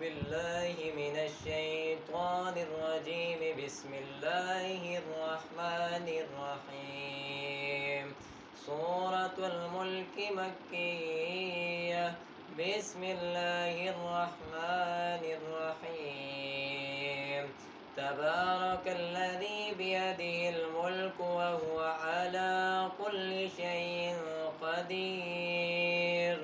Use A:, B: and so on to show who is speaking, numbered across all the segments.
A: بالله من الشيطان الرجيم. بسم الله الرحمن الرحيم. سورة الملك مكية. بسم الله الرحمن الرحيم. تبارك الذي بيده الملك وهو على كل شيء قدير.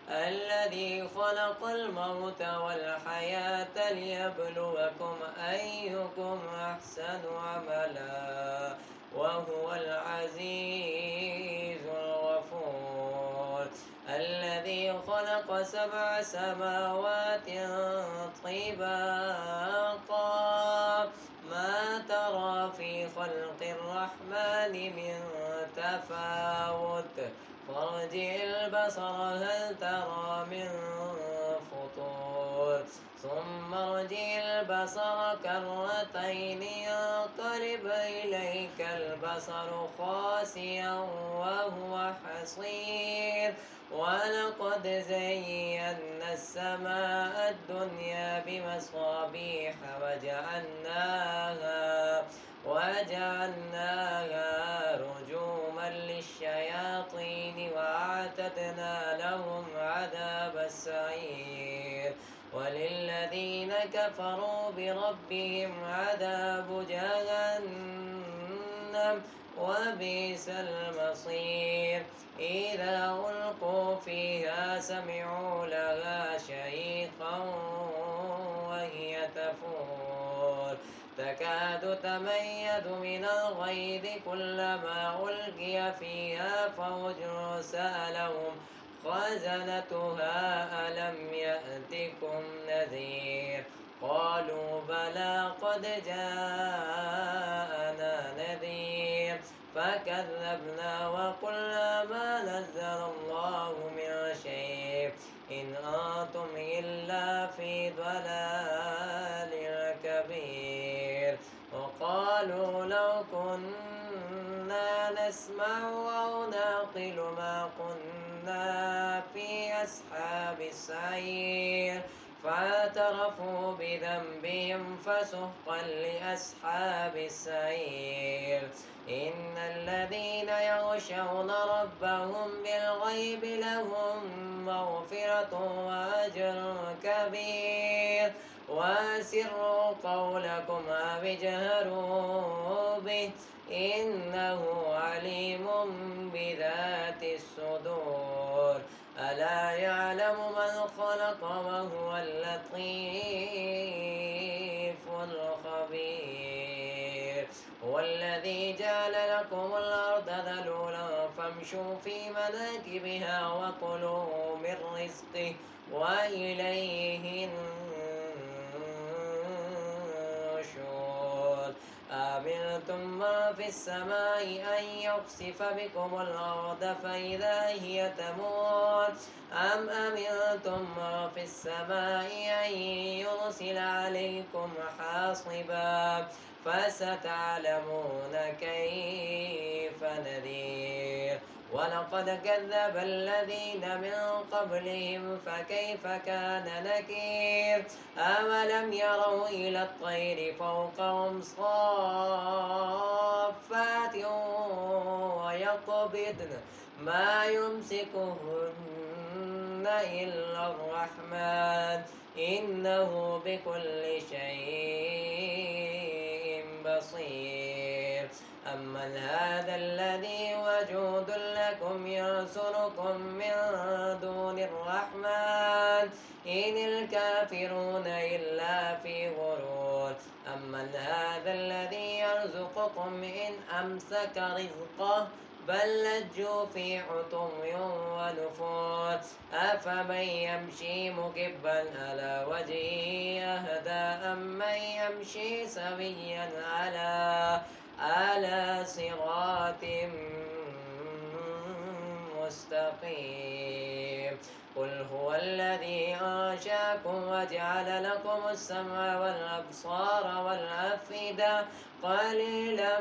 A: الذي خلق الموت والحياة ليبلوكم أيكم أحسن عملا وهو العزيز الغفور. الذي خلق 7 سماوات طباقا ما ترى في خلق الرحمن من تفاوت فارجع البصر هل ترى من فطور ثم ارجع البصر كرتين ينقلب إليك البصر خاسئا وهو حصير. ولقد زينا السماء الدنيا بمصابيح وجعلناها رجوما للشياطين وأعتدنا لهم عذاب السعير. وللذين كفروا بربهم عذاب جهنم وبئس المصير. إذا ألقوا فيها سمعوا لها شهيقا وهي تفور تكاد تميز من الغيظ كلما ألقي فيها فوج سألهم خزنتها ألم يأتكم نذير قالوا بلى قد جاءنا نذير فكذبنا وقلنا ما نزل الله من شيء إن أنتم إلا في ضلال كبير. وقالوا لو كنا نسمع أو نعقل ما كنا في أصحاب السعير فاعترفوا بذنبهم فسحقا لأصحاب السعير. إن الذين يخشون ربهم بالغيب لهم مغفرة وأجر كبير. وأسروا قولكم أو اجهروا به إنه عليم بذات الصدور. ألا يعلم من خلق وهو اللطيف الخبير. هو الذي جعل لكم الأرض ذلولا فامشوا في مناكبها وكلوا من رزقه وإليه النشور. أمنتم من في السماء أن يخسف بكم الأرض فإذا هي تمور أم أمنتم من في السماء أن يرسل عليكم حاصبا فستعلمون كيف نذير. ولقد كذب الذين من قبلهم فكيف كان نكير. أولم يروا إلى الطير فوقهم صافات ويقبضن ما يمسكهن إلا الرحمن إنه بكل شيء بصير. أمن هذا الذي وجود لكم يرسلكم من دون الرحمن إن الكافرون إلا في غرور. أمن هذا الذي يرزقكم إن أمسك رزقه بل لجوا في عتو ونفور. أفمن يمشي مكبا على وجهه أهدى أمن يمشي سويا على صراط مستقيم. قل هو الذي أنشأكم وجعل لكم السمع والأبصار والأفئدة قليلا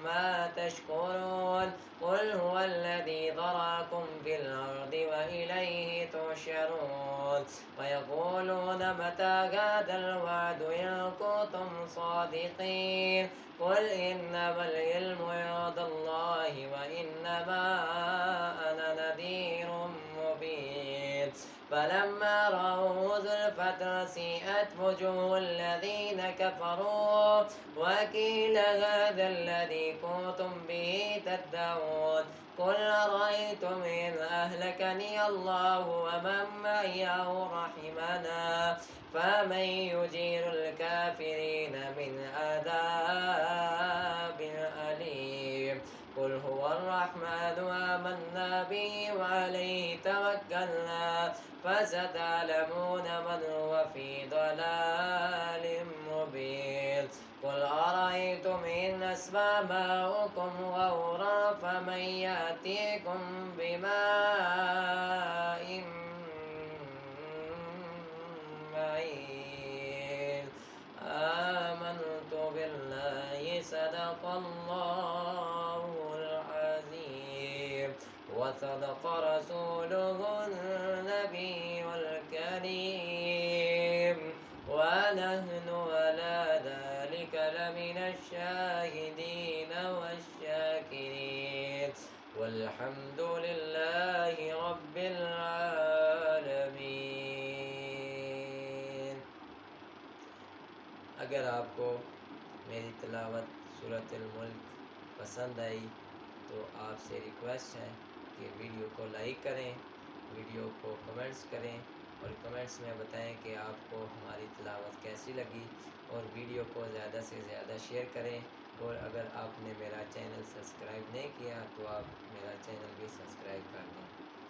A: عما تشكرون قل هو الذي ذرأكم في الأرض وإليه تحشرون ويقولون متى هذا الوعد إن كنتم صادقين قل إنما العلم عند الله وإنما أنا نذير مبين فلما رأوا زلفة سيئت وجوه الذين كفروا وقيل هذا الذي كنتم به تدعون قل أرأيتم إن أهلكني الله ومن معي أو رحمنا فمن يجير الكافرين من عذاب أليم قل هو الرحمن آمنا به وعليه توكلنا فستعلمون من هو في ضلال مبين قل أرأيتم إن أسبى ماؤكم غورا فمن يأتيكم بماء معين آمنت بالله صدق الله العظيم وصدق رسوله النبي الكريم ونحن على ذلك لمن الشاهدين والشاكرين والحمد لله رب العالمين. अगर आपको मेरी तिलावत सूरत अल-मुल्क पसंद आई तो आपसे रिक्वेस्ट है कि वीडियो को लाइक करें, वीडियो को कमेंट्स करें और कमेंट्स में बताएं कि आपको हमारी तिलावत कैसी लगी और वीडियो को ज़्यादा से ज़्यादा शेयर करें। और अगर आपने मेरा चैनल सब्सक्राइब नहीं किया तो आप मेरा चैनल भी सब्सक्राइब कर दें।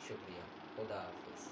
A: शुक्रिया। खुदा हाफिज़।